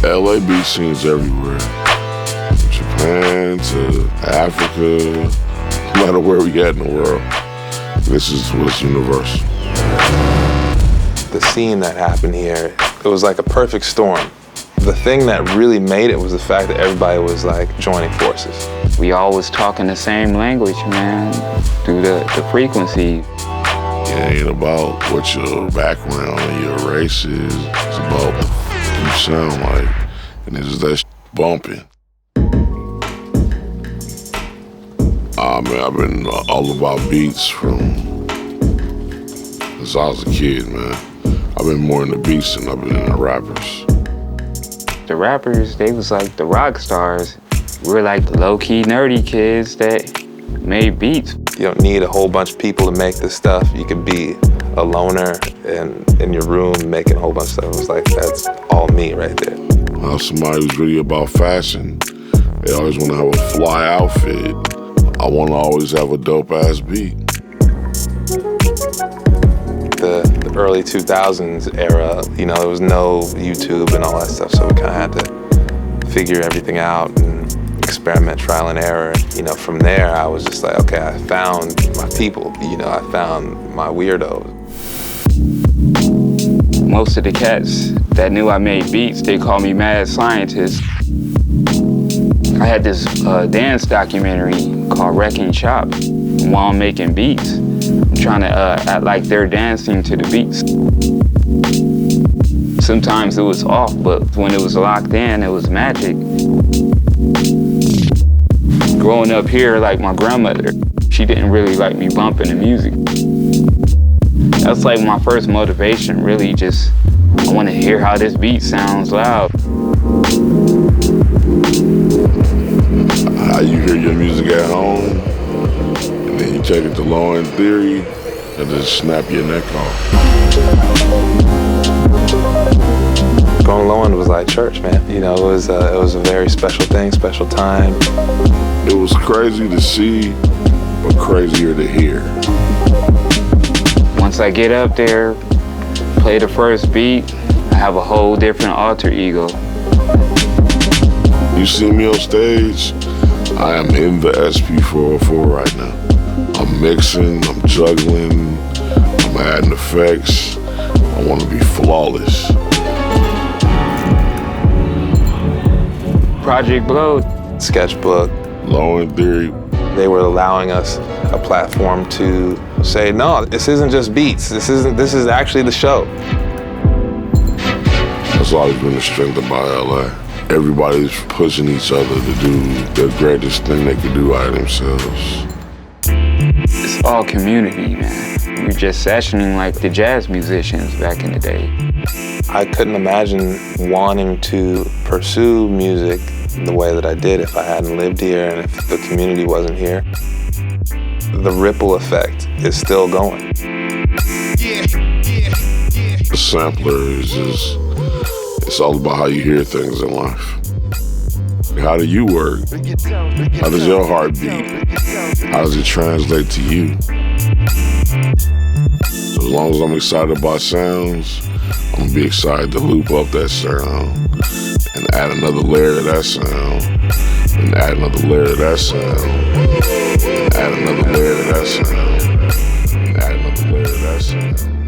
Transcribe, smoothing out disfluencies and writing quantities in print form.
LA beat scenes everywhere. From Japan to Africa, no matter where we at in the world. This is what's universal. The scene that happened here, it was like a perfect storm. The thing that really made it was the fact that everybody was like joining forces. We all was talking the same language, man, through the frequency. It ain't about what your background and your race is. It's about what you sound like. And it's that bumping. Man, I've been all about beats since I was a kid, man. I've been more into beats than I've been into rappers. The rappers, they was like the rock stars. We're like the low-key nerdy kids that made beats. You don't need a whole bunch of people to make this stuff. You can be a loner and in your room making a whole bunch of stuff. It was like, that's all me right there. Now, somebody who's really about fashion, they always want to have a fly outfit. I want to always have a dope-ass beat. The early 2000s era, you know, there was no YouTube and all that stuff, so we kind of had to figure everything out and experiment, trial and error. You know, from there, I was just like, okay, I found my people. You know, I found my weirdos. Most of the cats that knew I made beats, they call me mad scientist. I had this dance documentary called Wrecking Shop while I'm making beats. I'm trying to act like they're dancing to the beats. Sometimes it was off, but when it was locked in, it was magic. Growing up here, like my grandmother, she didn't really like me bumping the music. That's like my first motivation, really just, I want to hear how this beat sounds loud. How you hear your music at home, and then you take it to Low End Theory, and just snap your neck off. Going low end was like church, man. You know, it was a very special thing, special time. It was crazy to see, but crazier to hear. Once I get up there, play the first beat, I have a whole different alter ego. You see me on stage, I am in the SP-404 right now. I'm mixing, I'm juggling, I'm adding effects. I want to be flawless. Project Blow, Sketchbook, Low End Theory. they were allowing us a platform to say, no, this isn't just beats. This is actually the show. That's always been the strength about LA. Everybody's pushing each other to do the greatest thing they could do out of themselves. It's all community, man. We were just sessioning like the jazz musicians back in the day. I couldn't imagine wanting to pursue music the way that I did if I hadn't lived here and if the community wasn't here. The ripple effect is still going. The sampler is just, it's all about how you hear things in life. How do you work? How does your heart beat? How does it translate to you? As long as I'm excited about sounds, I'm gonna be excited to loop up that sound and add another layer of that sound, and add another layer of that sound, and add another layer of that sound, and add another layer of that sound.